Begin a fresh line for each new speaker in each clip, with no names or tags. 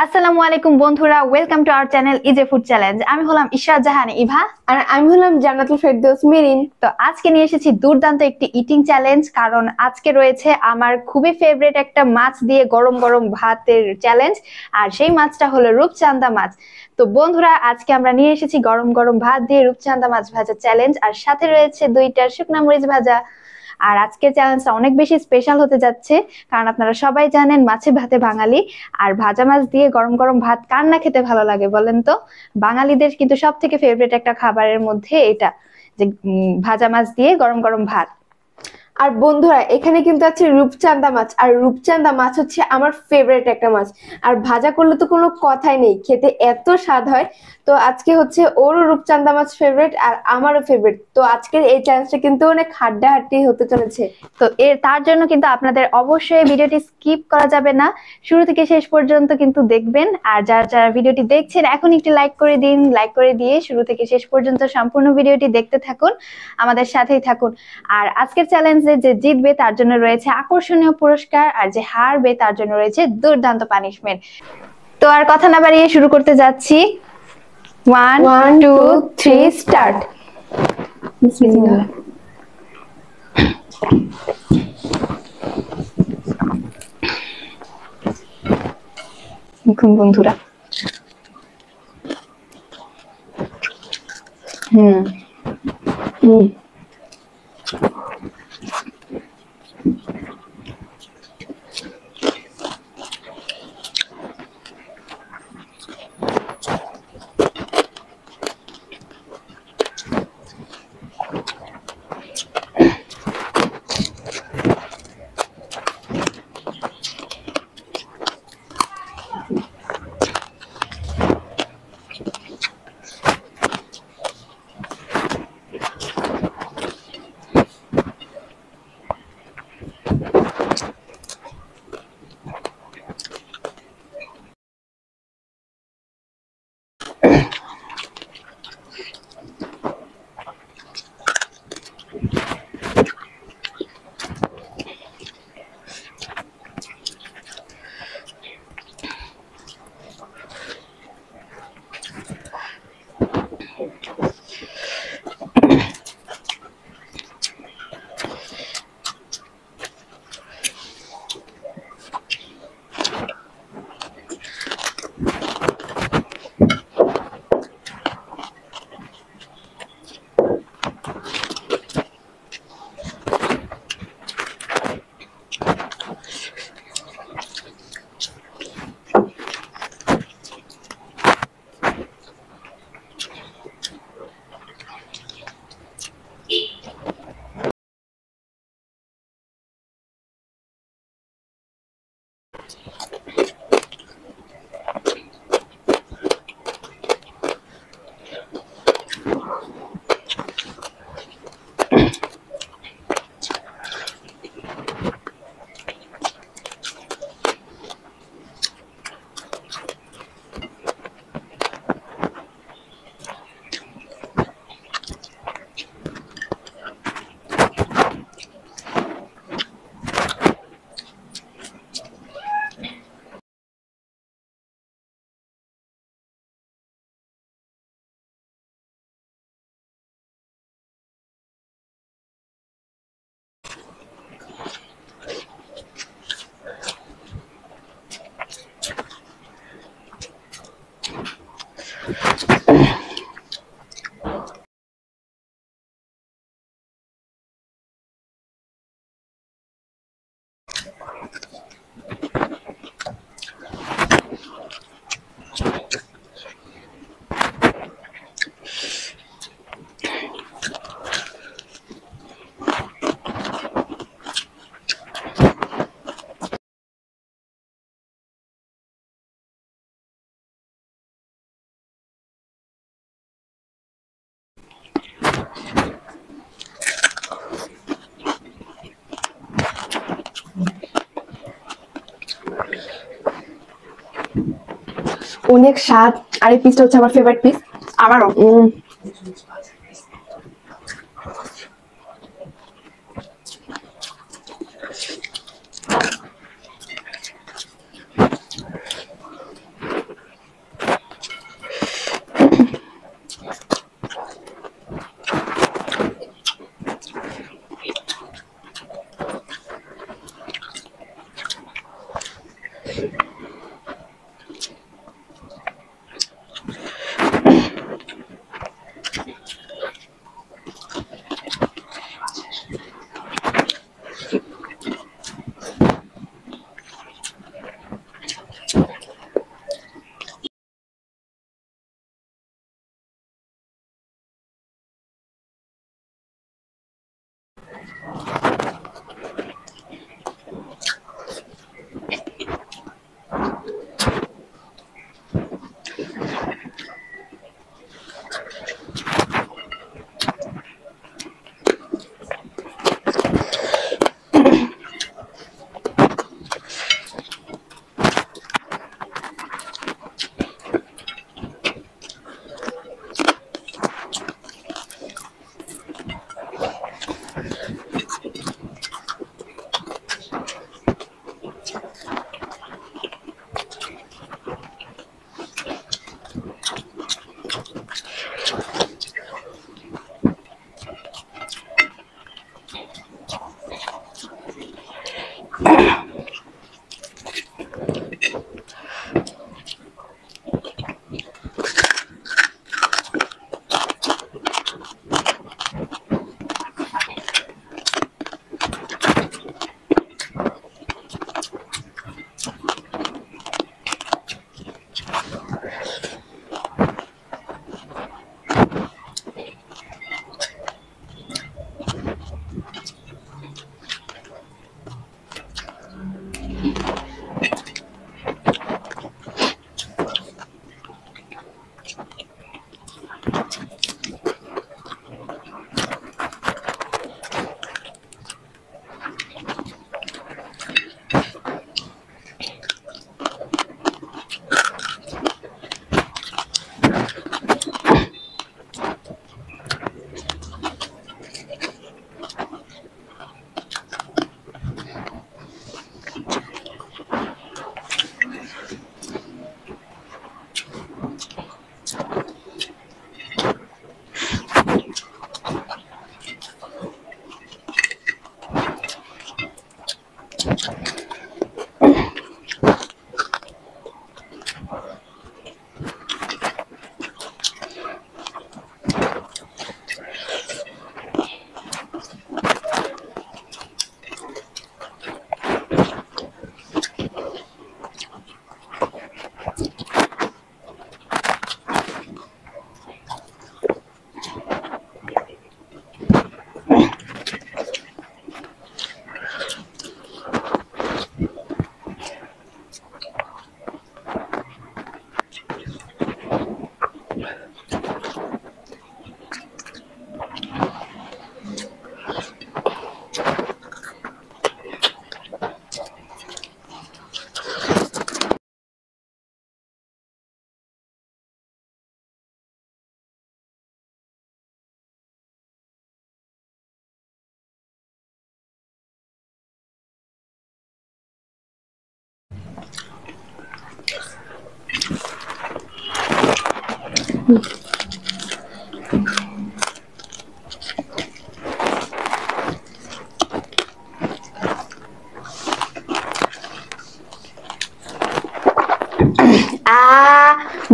আসসালামু আলাইকুম বন্ধুরা, welcome to our channel ইজে food challenge. আমি হলাম ইশরাত জাহান ইভা
আর আমি হলাম জান্নাতুল ফেরদৌস মেরিন।
তো আজকে নিয়ে এসেছি দুর্দান্ত একটি ইটিং চ্যালেঞ্জ, কারণ আজকে রয়েছে আমার খুবই ফেভারিট একটা মাছ দিয়ে গরম গরম ভাতের চ্যালেঞ্জ। আর সেই মাছটা হলো রূপচাঁদা মাছ। তো বন্ধুরা, আজকে আমরা নিয়ে এসেছি গরম গরম ভাত দিয়ে রূপচাঁদা মাছ ভাজা চ্যালেঞ্জ, আর সাথে রয়েছে 2টা শুকনা মরিচ ভাজা। আর আজকের চ্যালেঞ্জটা অনেক বেশি স্পেশাল হতে যাচ্ছে, কারণ আপনারা সবাই জানেন মাছে ভাতে বাঙালি। আর ভাজা মাছ দিয়ে গরম গরম ভাত কার না খেতে ভালো লাগে বলেন তো? বাঙালিদের কিন্তু সব থেকে ফেভারিট একটা খাবারের মধ্যে এটা, যে ভাজা মাছ দিয়ে গরম গরম ভাত।
আর বন্ধুরা, এখানে কিন্তু আছে রূপচাঁদা মাছ, আর রূপচাঁদা মাছ হচ্ছে আমার ফেভারিট একটা মাছ। আর ভাজা করলে তো কোনো কথাই নেই, খেতে এত স্বাদ হয়। তো আজকে হচ্ছে ওরও রূপচাঁদা মাছ ফেভারিট আর আমারও ফেভারিট। তো আজকের এই চ্যালেঞ্জটা কিন্তু অনেক হাড্ডাহাড্ডি হতে চলেছে।
তো তার জন্য কিন্তু আপনাদের অবশ্যই ভিডিওটি স্কিপ করা যাবে না, শুরু থেকে শেষ পর্যন্ত কিন্তু দেখবেন। আর যারা যারা ভিডিওটি দেখছেন এখন একটি লাইক করে দিন, লাইক করে দিয়ে শুরু থেকে শেষ পর্যন্ত সম্পূর্ণ ভিডিওটি দেখতে থাকুন, আমাদের সাথেই থাকুন। আর আজকের চ্যালেঞ্জে যে জিতবে তার জন্য রয়েছে আকর্ষণীয় পুরস্কার, আর যে হারবে তার জন্য রয়েছে দুর্দান্ত পানিশমেন্ট। তো আর কথা না বাড়িয়ে শুরু করতে যাচ্ছি। 1 2 3 স্টার্ট। বিসমিল্লাহ। দেখুন বন্ধুরা, হুম
অনেক স্বাদ। আর এই পিসটা হচ্ছে আমার ফেভারিট পিস। আমারও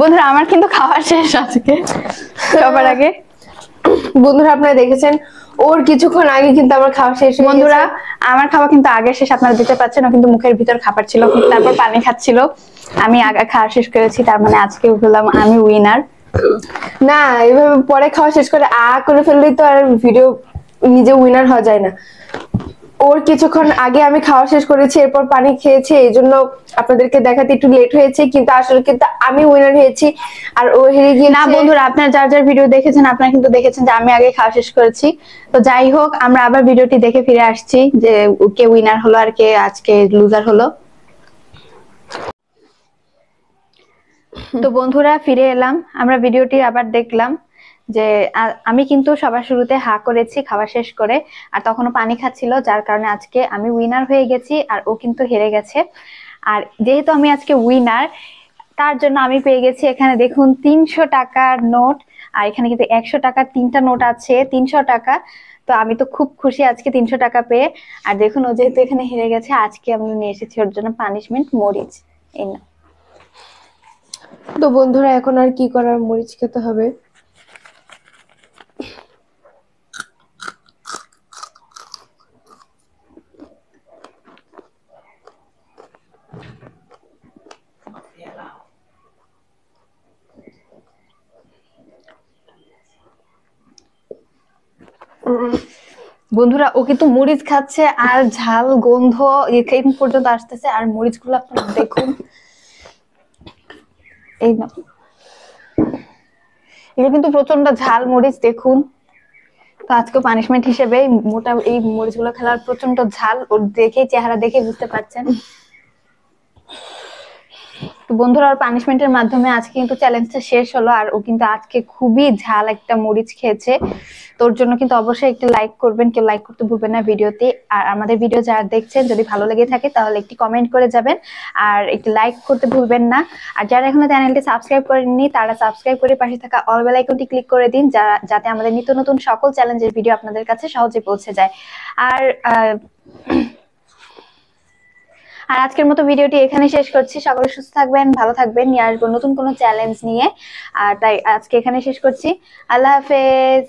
বন্ধুরা আমার কিন্তু খাওয়া শেষ আজকে সবার আগে।
বন্ধুরা আপনারা দেখেছেন ওর কিছুক্ষণ আগে কিন্তু আমার খাওয়া শেষ হয়ে
বন্ধুরা
গেছে।
আমার খাওয়া কিন্তু আগে শেষ, আপনারা দিতে পারছেন, ও কিন্তু মুখের ভিতর খাবার ছিল, তারপর পানি খাচ্ছিল। আমি আগে খাওয়া শেষ করেছি, তার মানে আজকে হলাম আমি উইনার।
না, এভাবে পরে খাওয়া শেষ করে করে ফেললেই তো আর ভিডিও নিজে উইনার হওয়া যায় না। ওর কিছুক্ষণ আগে আমি খাওয়া শেষ করেছি, এরপর পানি খেয়েছে, এই জন্য আপনাদেরকে দেখাতে একটু লেট হয়েছে, কিন্তু আসলে কিন্তু আমি উইনার হয়েছি আর ও হেরে গিয়েছে।
না বন্ধুরা, আপনারা যার যার ভিডিও দেখেছেন আপনারা কিন্তু দেখেছেন যে আমি আগে খাওয়া শেষ করেছি। তো যাই হোক, আমরা আবার ভিডিওটি দেখে ফিরে আসছি যে কে উইনার হলো আর কে আজকে লুজার হলো। তো বন্ধুরা ফিরে এলাম, আমরা ভিডিওটি আবার দেখলাম যে আমি কিন্তু সবার শুরুতে হা করেছি খাওয়া শেষ করে, আর তখনও পানি খাচ্ছিল, যার কারণে আজকে আমি উইনার হয়ে গেছি আর ও কিন্তু হেরে গেছে। আর যেহেতু আমি আজকে উইনার, তার জন্য আমি পেয়ে গেছি এখানে দেখুন 300 টাকার নোট, আর এখানে কিন্তু 100 টাকার 3টা নোট আছে, 300 টাকা। তো আমি তো খুব খুশি আজকে 300 টাকা পেয়ে। আর দেখুন ও যেহেতু এখানে হেরে গেছে, আজকে আমি নিয়ে এসেছি ওর জন্য পানিশমেন্ট মরিচ। এই না।
তো বন্ধুরা এখন আর কি করার, মরিচ খেতে হবে।
বন্ধুরা ও কিন্তু মরিচ খাচ্ছে আর ঝাল গন্ধ এখান পর্যন্ত আসতেছে, আর মরিচগুলো আপনারা দেখুন। এই না, এগুলো কিন্তু প্রচন্ড ঝাল মরিচ দেখুন। তো আজকে পানিশমেন্ট হিসেবে মোটা এই মরিচগুলো খেলার প্রচন্ড ঝাল, ওর দেখেই চেহারা দেখে বুঝতে পারছেন। তো বন্ধুরা ওর পানিশমেন্টের মাধ্যমে আজকে কিন্তু চ্যালেঞ্জটা শেষ হলো, আর ও কিন্তু আজকে খুবই ঝাল একটা মরিচ খেয়েছে। তোর জন্য কিন্তু অবশ্যই একটি লাইক করবেন, কেউ লাইক করতে ভুলবেন না ভিডিওতে। আর আমাদের ভিডিও যারা দেখছেন যদি ভালো লেগে থাকে তাহলে একটি কমেন্ট করে যাবেন, আর একটি লাইক করতে ভুলবেন না। আর যারা এখনো চ্যানেলটি সাবস্ক্রাইব করেননি তারা সাবস্ক্রাইব করে পাশে থাকা অল বেল আইকনটি ক্লিক করে দিন, যাতে আমাদের নিত্য নতুন সকল চ্যালেঞ্জের ভিডিও আপনাদের কাছে সহজে পৌঁছে যায়। আর আজকের মতো ভিডিওটি এখানে শেষ করছি। সকলে সুস্থ থাকবেন, ভালো থাকবেন, নিয়ে আসবো নতুন কোনো চ্যালেঞ্জ নিয়ে। আর তাই আজকে এখানে শেষ করছি। আল্লাহ হাফেজ।